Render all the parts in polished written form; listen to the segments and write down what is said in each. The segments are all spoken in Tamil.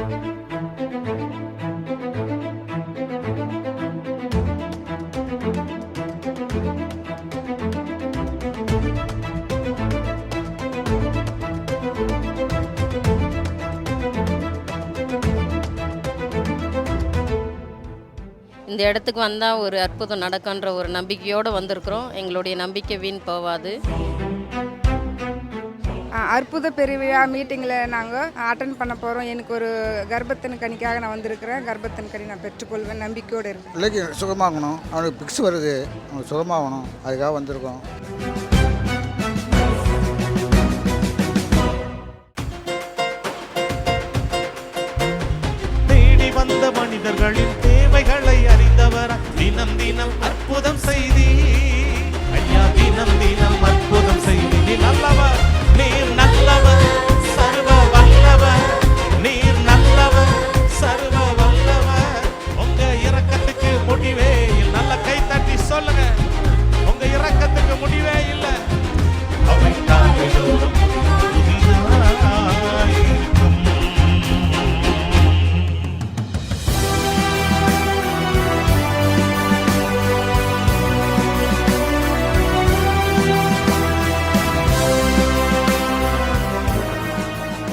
இந்த இடத்துக்கு வந்தால் ஒரு அற்புதம் நடக்குன்ற ஒரு நம்பிக்கையோடு வந்திருக்கிறோம். எங்களுடைய நம்பிக்கை வீண் போகாது. அற்புத பெருவிழா மீட்டிங்கில் நாங்கள் அட்டன் பண்ண போகிறோம். எனக்கு ஒரு கர்ப்பத்தின் கனிக்காக நான் வந்திருக்கிறேன். கர்ப்பத்தின் கனி நான் பெற்றுக்கொள்வேன் நம்பிக்கையோடு இருக்கேன். பிள்ளைக்கு சுகமாகணும், அவனுக்கு பிக்ஸ் வருது, அவனுக்கு சுகமாகணும், அதுக்காக வந்திருக்கோம். தேடி வந்த மனிதர்களின் தேவைகளை அறிந்தவர், தினம் தினம் அற்புதம் செய்தி ஐயா, தினம் தினம் அற்புதம் செய்தி. நீ நல்லவர், நீர் நல்லவர், சர்வ வல்லவர், நீர் நல்லவர், சர்வ வல்லவர். உங்க இரக்கத்துக்கு முடிவே இல்லை. நல்ல கை தட்டி சொல்லுங்க, உங்க இரக்கத்துக்கு முடிவே இல்லை. அவை தாங்களும்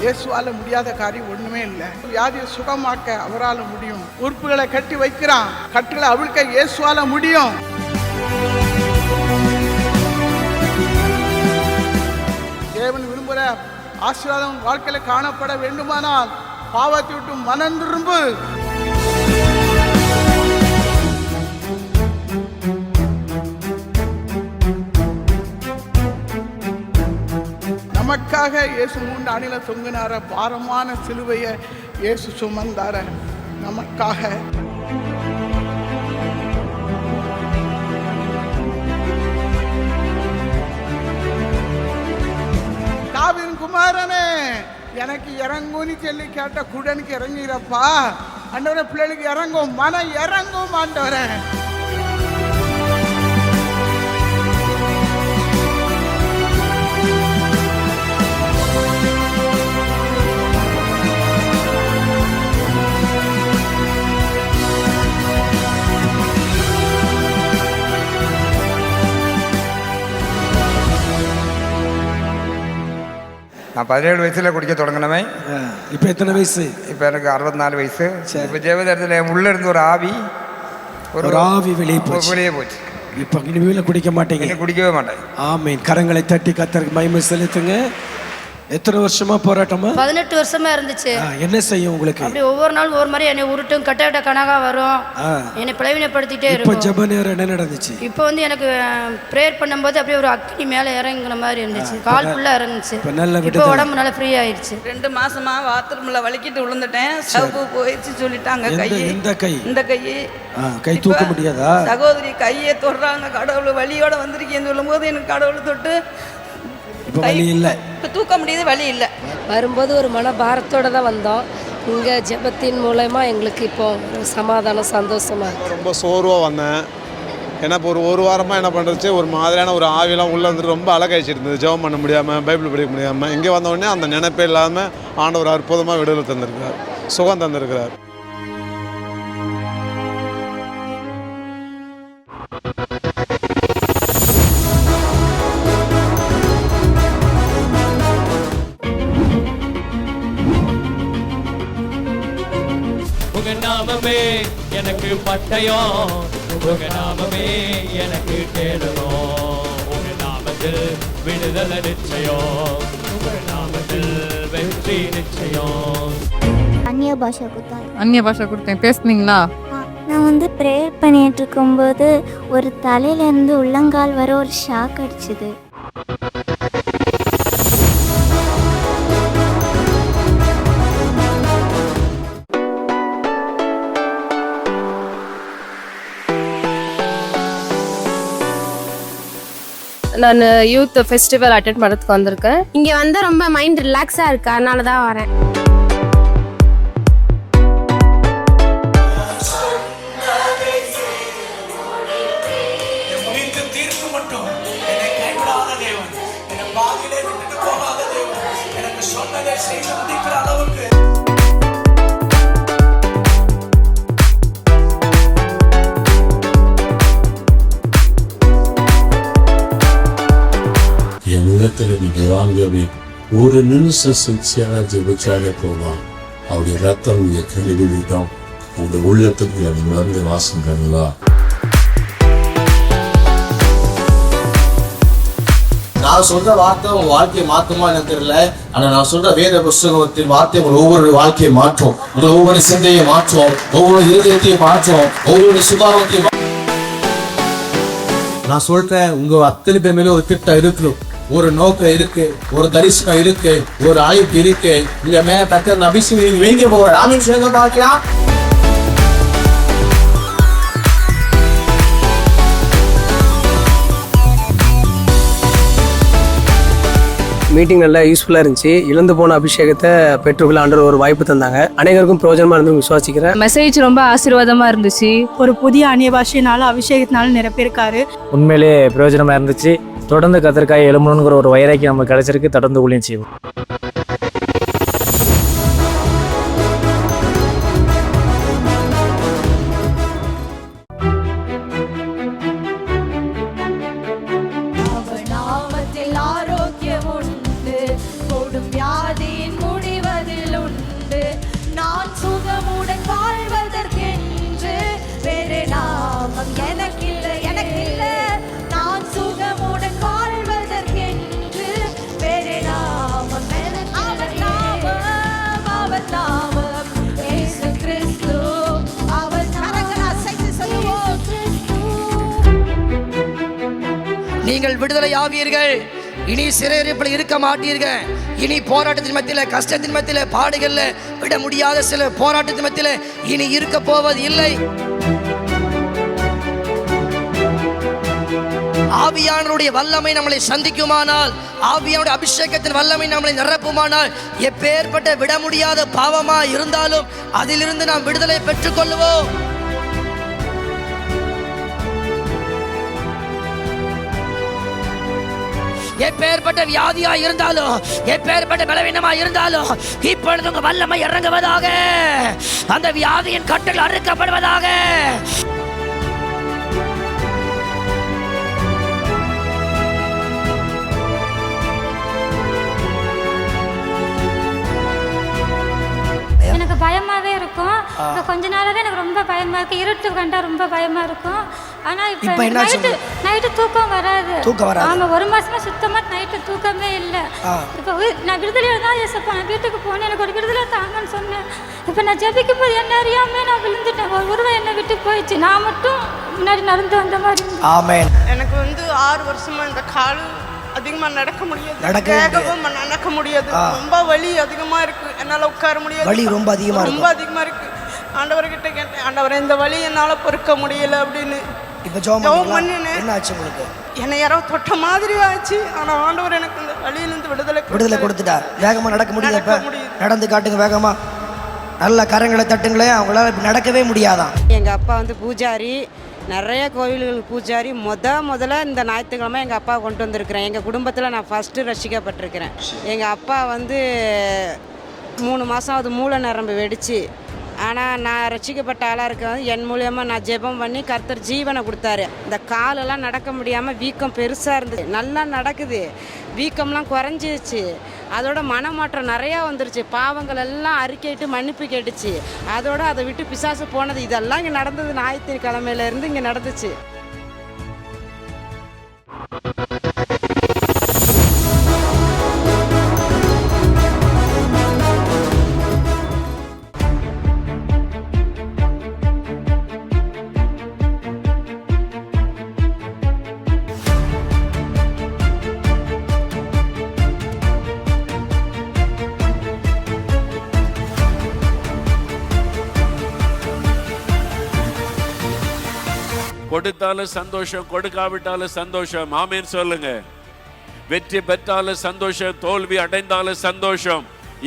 இயேசுவால முடியாத காரியம் ஒண்ணுமே இல்லை. வியாதியை சுகமாக்க அவரால் முடியும். உறுப்புகளை கட்டி வைக்கிறான், கட்டுகளை அவிழ்க்க இயேசுவால முடியும். தேவன் விரும்புகிற ஆசீர்வாதம் வாழ்க்கையில காணப்பட வேண்டுமானால் பாவத்தை விட்டு மனம் திரும்பு. நமக்காக இயேசு 3 அணில தொங்கினார, பாரமான சிலுவையை இயேசு சுமந்தார நமக்காக. தாவீதின் குமாரனே, எனக்கு இறங்கும்னு சொல்லி கேட்ட குடனுக்கு இறங்கிறப்பா ஆண்டவரே. பிள்ளைகளுக்கு இறங்கும், மனம் இறங்கும் ஆண்டவரே. நான் 17 வயசில் குடிக்க தொடங்கினவன். இப்போ எத்தனை வயசு? இப்போ எனக்கு 64 வயசு. இப்போ ஜெபதரத்தில் உள்ளே இருந்து ஒரு ஆவி வெளியே போச்சு. இப்போ இனிமேல் குடிக்க மாட்டேங்க? குடிக்கவே மாட்டேன். ஆமீன். கரங்களை தட்டி கர்த்தருக்கு மகிமை செலுத்துங்க. எத்தனை வருஷமா போராட்டமா? 18 வருஷமா இருந்துச்சு. என்ன செய்யும் உங்களுக்கு? அப்படி ஒவ்வொரு நாள் ஒரு மாதிரி என்னை உருட்டும், கட்ட கணக்கா வரும், என்னை பிளவினப்படுத்திட்டே இருக்கும். இப்போ ஜெப நேரம் என்ன நடந்துச்சு? இப்போ வந்து எனக்கு பிரேயர் பண்ணும்போது அப்படியே ஒரு அக்னி மேலே இறங்குன மாதிரி இருந்துச்சு, கால் ஃபுல்லா இறங்குச்சு. இப்போ உடம்பு நல்லா ஃப்ரீ ஆயிடுச்சு. 2 மாசமா பாத்ரூம்ல வலிக்கிட்டு விழுந்துட்டேன். சவுக்கு போயிடுச்சு சொல்லிட்டாங்க. இந்த கை தூக்க முடியாதா? சகோதரி கையை தொடுறாங்க. கடவுள் வலியோட வந்திருக்கேன்னு சொல்லும் போது எனக்கு கடவுள் தொட்டு வலி இல்லை, தூக்க முடியுது, வலி இல்லை. வரும்போது ஒரு மனபாரத்தோடு தான் வந்தோம். இங்கே ஜெபத்தின் மூலமா எங்களுக்கு இப்போ சமாதானம், சந்தோஷமாக. ரொம்ப சோர்வாக வந்தேன். ஏன்னா இப்போ ஒரு வாரமாக என்ன பண்ணுறச்சு, ஒரு மாதிரியான ஒரு ஆவிலாம் உள்ளே வந்துட்டு ரொம்ப அழகாயிடுச்சு இருந்தது. ஜெபம் பண்ண முடியாமல், பைபிள் படிக்க முடியாமல். இங்கே வந்தோடனே அந்த நினைப்பே இல்லாமல் ஆண்டவர் அற்புதமாக விடுதலை தந்திருக்கிறார், சுகம் தந்திருக்கிறார். நாமமே எனக்கு பட்டயம், உங்க நாமமே எனக்கு தேடணும். உங்க நாமத்தில் விடுதலை நிச்சயம், உங்க நாமத்தில் வெற்றி நிச்சயம். அந்நிய பாஷா கொடுத்தேன். பேசுனீங்களா? நான் வந்து ப்ரேயர் பண்ணிட்டு இருக்கும்போது ஒரு தலையிலேருந்து உள்ளங்கால் வர ஒரு ஷாக் அடிச்சுது. நான் யூத் ஃபெஸ்டிவல் அட்டெண்ட் பண்ணுறதுக்கு வந்திருக்கேன். இங்கே வந்து ரொம்ப மைண்ட் ரிலாக்ஸாக இருக்குது, அதனால தான் வரேன். வாங்கவே ஒரு நிமிஷம் சிகிச்சையாக ஜெபிச்சாலே போவான். அவருடைய ரத்தம் நீங்க கழுவிட்டோம். உங்க உள்ளத்துக்கு அது மருந்து வாசம் பண்ணலா. நான் சொல்ற வார்த்தை உங்க வாழ்க்கையை மாற்றுமா எனக்கு தெரியல. ஆனா நான் சொல்ற வேத புஸ்தகத்தின் வார்த்தை உங்க ஒவ்வொரு வாழ்க்கையை மாற்றும். உங்க ஒவ்வொரு சிந்தையை மாற்றும், ஒவ்வொரு இருதயத்தையும் மாற்றும், ஒவ்வொரு சுபாவத்தையும். நான் சொல்றேன், உங்க அத்தனை பேர் மேலும் ஒரு திட்டம் இருக்கு, ஒரு நோக்கம் இருக்கு, ஒரு தரிசனம் இருக்கு, ஒரு ஆய்வு இருக்கு. இந்த மேல தக்க அபிஷேகம் வைங்க போற ஆமீன் சொல்லுங்க பார்க்கலாம். மீட்டிங் நல்லா யூஸ்ஃபுல்லாக இருந்துச்சு. இழந்து போன அபிஷேகத்தை பெற்றுக்கொள்ள ஆண்டவர் ஒரு வாய்ப்பு தந்தாங்க. அனைவருக்கும் பிரயோஜனமாக இருந்து விசுவாசிக்கிறேன். மெசேஜ் ரொம்ப ஆசீர்வாதமாக இருந்துச்சு. ஒரு புதிய அந்நிய பாஷையினால அபிஷேகத்தினால நிரப்பியிருக்காரு. உண்மையிலே பிரயோஜனமாக இருந்துச்சு. தொடர்ந்து கத்தர்காய் எழுமணுங்கிற ஒரு வைராக்கி நமக்கு கிடைச்சிருக்கு. தொடர்ந்து ஊழியம் செய்வோம். நீங்கள் விடுதலை ஆவீர்கள். இனி சிறையிருப்பில் இருக்க மாட்டீர்கள். இனி போராட்டத்தின் மத்தியில், கஷ்டத்தின் மத்தியில், பாடுகளில், விட முடியாத சில போராட்டத்தின் மத்தியில் இனி இருக்க போவது இல்லை. ஆவியானவருடைய வல்லமை நம்மளை சந்திக்குமானால், ஆவியானுடைய அபிஷேகத்தின் வல்லமை நம்மளை நிரப்புமானால், எப்பேற்பட்ட விட முடியாத பாவமா இருந்தாலும் அதிலிருந்து நாம் விடுதலை பெற்றுக் கொள்வோம். எப்பேற்பட்ட வியாதியா இருந்தாலும், எப்பேற்பட்ட பலவீனமா இருந்தாலும் இப்பொழுது உங்க வல்லமை இறங்குவதாக. அந்த வியாதியின் கட்டுகள் அறுக்கப்படுவதாக. எனக்கு பயமாவே இருக்கும். இப்போ கொஞ்ச நாளாவே எனக்கு ரொம்ப பயமா இருக்கு. இருட்டு கண்டா ரொம்ப பயமா இருக்கும். ஆனா இப்போ நைட்டு தூக்கம் வராது. ஆமா, ஒரு மாசமா சுத்தமா நைட்டு தூக்கமே இல்லை. இப்போ நான் விடுதலையில தான் ஏசப்பா, நான் வீட்டுக்கு போனேன், எனக்கு ஒரு விடுதலை தாங்கன்னு சொன்னேன். இப்போ நான் ஜெபிக்கும் போது என்ன அறியாம நான் விழுந்துட்டேன். ஒரு உருவம் என்னை விட்டு போயிடுச்சு. நான் மட்டும் முன்னாடி நடந்து வந்த மாதிரி. எனக்கு 6 வருஷமா இந்த கால் அதிகமாக நடக்க முடியாது, வேகமாக நடக்க முடியாது. ரொம்ப வலி அதிகமாக இருக்கு, என்னால் உட்கார முடியாது. வலி ரொம்ப அதிகமாக இருக்கு. ஆண்டவர்கிட்ட கேட்டேன், ஆண்டவரை இந்த வலி என்னால் பொறுக்க முடியல அப்படின்னு. இப்போ ஜெபம் பண்ணினேன். என்னை யாரோ தொட்ட மாதிரி ஆச்சு. ஆனால் ஆண்டவர் எனக்கு இந்த வலியிலிருந்து விடுதலை கொடுத்துட்டார். வேகமாக நடக்க முடியாது. நடந்து காட்டுங்க வேகமா. நல்ல கரங்களை தட்டுங்களேன். அவங்களால நடக்கவே முடியாதான். எங்கள் அப்பா வந்து பூஜாரி, நிறைய கோவில்களுக்கு பூஜாரி. முதல்ல இந்த ஞாயிற்றுக்கிழமை எங்கள் அப்பா கொண்டு வந்திருக்கிறேன். எங்கள் குடும்பத்தில் நான் ஃபஸ்ட்டு ரசிக்கப்பட்டிருக்கிறேன். எங்கள் அப்பா வந்து 3 மாதம் அது மூல நரம்பு வெடிச்சு. ஆனால் நான் ரசிக்கப்பட்ட ஆளாக இருக்க வந்து என் மூலியமாக நான் ஜெபம் பண்ணி கர்த்தர் ஜீவனை கொடுத்தாரு. இந்த காலெல்லாம் நடக்க முடியாமல் வீக்கம் பெருசாக இருந்தது. நல்லா நடக்குது, வீக்கம்லாம் குறைஞ்சிருச்சு. அதோட மனமாற்றம் நிறையா வந்துருச்சு. பாவங்கள் எல்லாம் அறிக்கையிட்டு மன்னிப்பு கேட்டுச்சு. அதோட அதை விட்டு பிசாசு போனது. இதெல்லாம் இங்கே நடந்தது. ஞாயிற்றுக்கிழமையிலேருந்து இங்கே நடந்துச்சு. கொடுத்தாலும் சந்தோஷம், கொடுக்காவிட்டாலும் சந்தோஷம். ஆமென் சொல்லுங்க. வெற்றி பெற்றாலும் சந்தோஷம், தோல்வி அடைந்தாலும் சந்தோஷம்.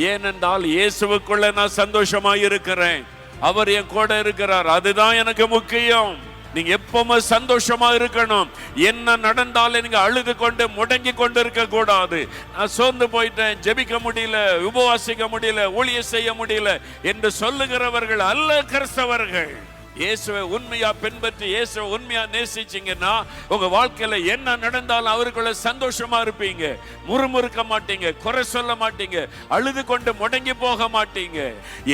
ஏனென்றால் இயேசுவுக்குள்ள நான் சந்தோஷமா இருக்கிறேன். அவர் என் கூட இருக்கிறார். அதுதான் எனக்கு முக்கியம். நீங்க எப்பவுமே சந்தோஷமா இருக்கணும். என்ன நடந்தாலும் நீங்க அழுது கொண்டு முடங்கி கொண்டு இருக்க கூடாது. நான் சோர்ந்து போயிட்டேன், ஜெபிக்க முடியல, உபவாசிக்க முடியல, ஊழியம் செய்ய முடியல என்று சொல்லுகிறவர்கள் அல்ல கிறிஸ்தவர்கள். இயேசுவை உண்மையா பின்பற்றி இயேசுவை உண்மையா நேசிச்சீங்கன்னா உங்க வாழ்க்கையில என்ன நடந்தாலும் அவருக்குள்ள சந்தோஷமா இருப்பீங்க. முறுமுறுக்க மாட்டீங்க, குறை சொல்ல மாட்டீங்க, அழுது கொண்டு முடங்கி போக மாட்டீங்க.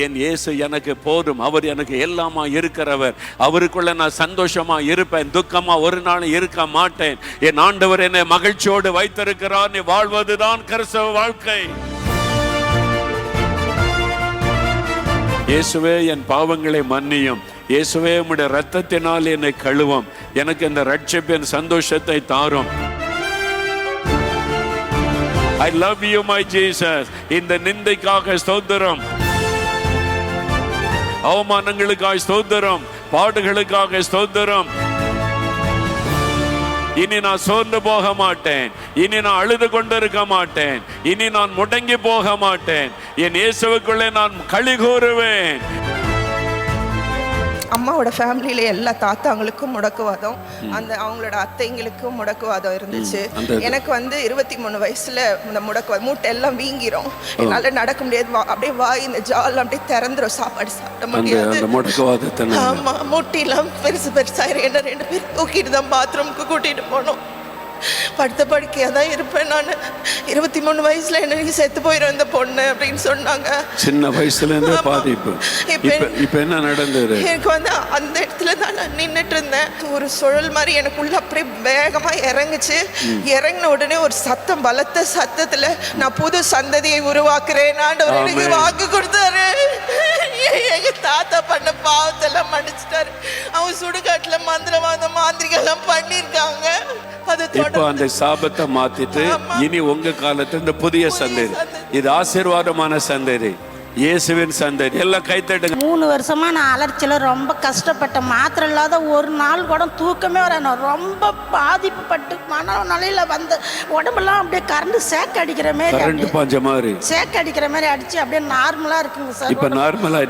என் இயேசு எனக்கு போதும், அவர் எனக்கு எல்லாமா இருக்கிறவர், அவருக்குள்ள நான் சந்தோஷமா இருப்பேன், துக்கமா ஒரு நாள் இருக்க மாட்டேன். என் ஆண்டவர் என்னை மகிழ்ச்சியோடு வைத்திருக்கிறார். நீ வாழ்வதுதான் கிறிஸ்தவ வாழ்க்கை. இயேசுவே என் பாவங்களை மன்னியும், இயேசுவே உம்முடைய இரத்தத்தினால் என்னை கழுவும், எனக்கு இந்த ரட்சிப்பின் சந்தோஷத்தை தாரும். I love you my Jesus. இந்த நிந்தைக்காக ஸ்தோத்திரம், அவமானங்களுக்காக ஸ்தோத்திரம், பாடுகளுக்காக ஸ்தோத்திரம். இனி நான் சோர்ந்து போக மாட்டேன், இனி நான் அழுது கொண்டிருக்க மாட்டேன், இனி நான் முடங்கி போக மாட்டேன். என் இயேசுவுக்குள்ளே நான் களி கூறுவேன். அம்மாவோட ஃபேமிலியில எல்லா தாத்தாங்களுக்கும் முடக்குவாதம், அந்த அவங்களோட அத்தைங்களுக்கும் முடக்குவாதம் இருந்துச்சு. எனக்கு வந்து 23 வயசுல இந்த முடக்குவாதம் மூட்டை எல்லாம் வீங்கிரும், என்னால நடக்க முடியாது, அப்படியே வாய் இந்த ஜால் அப்படியே திறந்துரும், சாப்பாடு சாப்பிட முடியாது. ஆமா, முட்டிலாம் பெருசு பெருசாயிரும். என்ன 2 பேர் தூக்கிட்டு தான் பாத்ரூமுக்கு கூட்டிட்டு போனோம். படுத்த படுக்கையாக தான் இருப்பேன் நான். 23 வயசுல எனக்கு செத்து போயிடும் இந்த பொண்ணு அப்படின்னு சொன்னாங்க. சின்ன வயசுல இருந்தே பாதிப்பு. இப்ப என்ன நடந்தது? எனக்கு வந்து அந்த இடத்துல தான் நான் நின்றுட்டு இருந்தேன். ஒரு சுழல் மாதிரி எனக்குள்ள அப்படியே வேகமா இறங்குச்சு. இறங்கின உடனே ஒரு சத்தம், பலத்த சத்தத்துல நான் புது சந்ததியை உருவாக்குறேன் ஆண்டவர் எனக்கு வாக்கு கொடுத்தாரு. எங்க தாத்தா பண்ண பாவத்தெல்லாம் மன்னிச்சிட்டாரு. அவன் சுடுகாட்டுல மந்திரவாதம் மாந்திரிகெல்லாம் பண்ணிருக்காங்க. இப்போ அந்த சாபத்தை மாத்திட்டு இனி உங்க காலத்துல இந்த புதிய சந்ததி, இது ஆசீர்வாதமான சந்ததி, இயேசுவின் சந்ததி. எல்லாம் கைத்தட்டுங்க. 3 வருஷமா நான் அலர்ச்சியில் ரொம்ப கஷ்டப்பட்டேன். மாத்திரம் இல்லாத ஒரு நாள் கூட தூக்கமே வர, நான் ரொம்ப பாதிப்புப்பட்டு மன நிலையில வந்து உடம்பெல்லாம் அப்படியே கரண்ட் சேக் அடிக்கிற மாதிரி, கரண்ட் பாஞ்ச மாதிரி சேக் அடிக்கிற மாதிரி அடிச்சு அப்படியே நார்மலா இருக்குங்க சார். இப்ப நார்மலா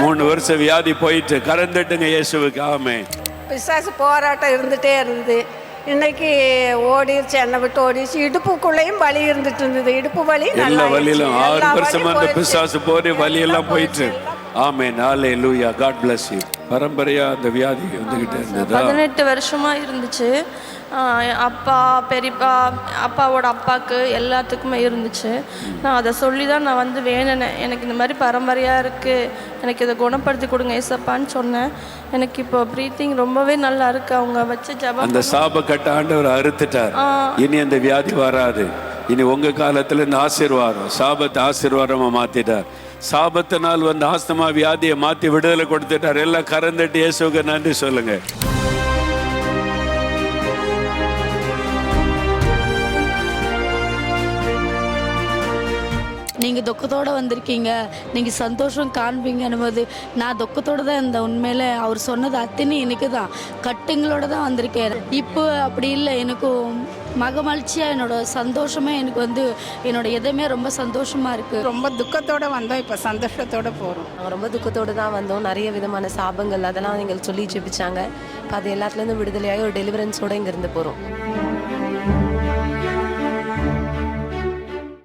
3 வருஷம் வியாதி போயிட்டு கரந்துட்டுங்க இயேசுவுக்கு. ஆமே. பிசாசு போராட்டம் இருந்துட்டே இருந்தது. இன்னைக்கு ஓடிடுச்சு, என்னை விட்டு ஓடிடுச்சு. இடுப்புக்குள்ளேயும் வலி இருந்துட்டு இருந்தது, இடுப்பு வலி. எல்லா வலியிலும் 6 வருஷமா அந்த பிசாசு போற வலி எல்லாம் போயிட்டு. ஆமென், ஹல்லேலூயா, காட் பிளஸ் யூ. பரம்பரையா அந்த வியாதி வந்துகிட்டே இருந்ததா? 18 வருஷமா இருந்துச்சு. அப்பா, பெரியப்பா, அப்பாவோட அப்பாவுக்கு எல்லாத்துக்குமே இருந்துச்சு. நான் அதை சொல்லி தான் நான் வந்து வேணுனேன், எனக்கு இந்த மாதிரி பரம்பரையாக இருக்குது, எனக்கு இதை குணப்படுத்தி கொடுங்க ஏசப்பான்னு சொன்னேன். எனக்கு இப்போ ப்ரீத்திங் ரொம்பவே நல்லா இருக்கு. அவங்க வச்ச ஜபம், அந்த சாப கட்ட ஆண்டவர் அறுத்துட்டார். இனி அந்த வியாதி வராது. இனி உங்க காலத்துல இந்த ஆசீர்வாதம், சாபத்தை ஆசீர்வாதமா மாத்திட்டார். சாபத்தினால் வந்து ஆஸ்துமா வியாதியை மாத்தி விடுதலை கொடுத்துட்டார். எல்லாம் கறந்துட்டு இயேசுவுக்கு நன்றி சொல்லுங்க. நீங்கள் துக்கத்தோடு வந்திருக்கீங்க, நீங்கள் சந்தோஷம் காண்பீங்கன்னும் போது நான் துக்கத்தோடு தான் இருந்தேன். உண்மையில் அவர் சொன்னது அத்தனை எனக்கு தான் கட்டுங்களோட தான் வந்திருக்கேன். இப்போ அப்படி இல்லை, எனக்கு மகிழ்ச்சியாக என்னோட சந்தோஷமே எனக்கு வந்து என்னோட எதுவுமே ரொம்ப சந்தோஷமாக இருக்குது. ரொம்ப துக்கத்தோடு வந்தோம், இப்போ சந்தோஷத்தோடு போகிறோம். ரொம்ப துக்கத்தோடு தான் வந்தோம். நிறைய விதமான சாபங்கள் அதெல்லாம் எங்களுக்கு சொல்லி ஜெபிச்சாங்க. இப்போ அது எல்லாத்துலேருந்து விடுதலையாகி ஒரு டெலிவரன்ஸோடு இங்கேருந்து போகிறோம்.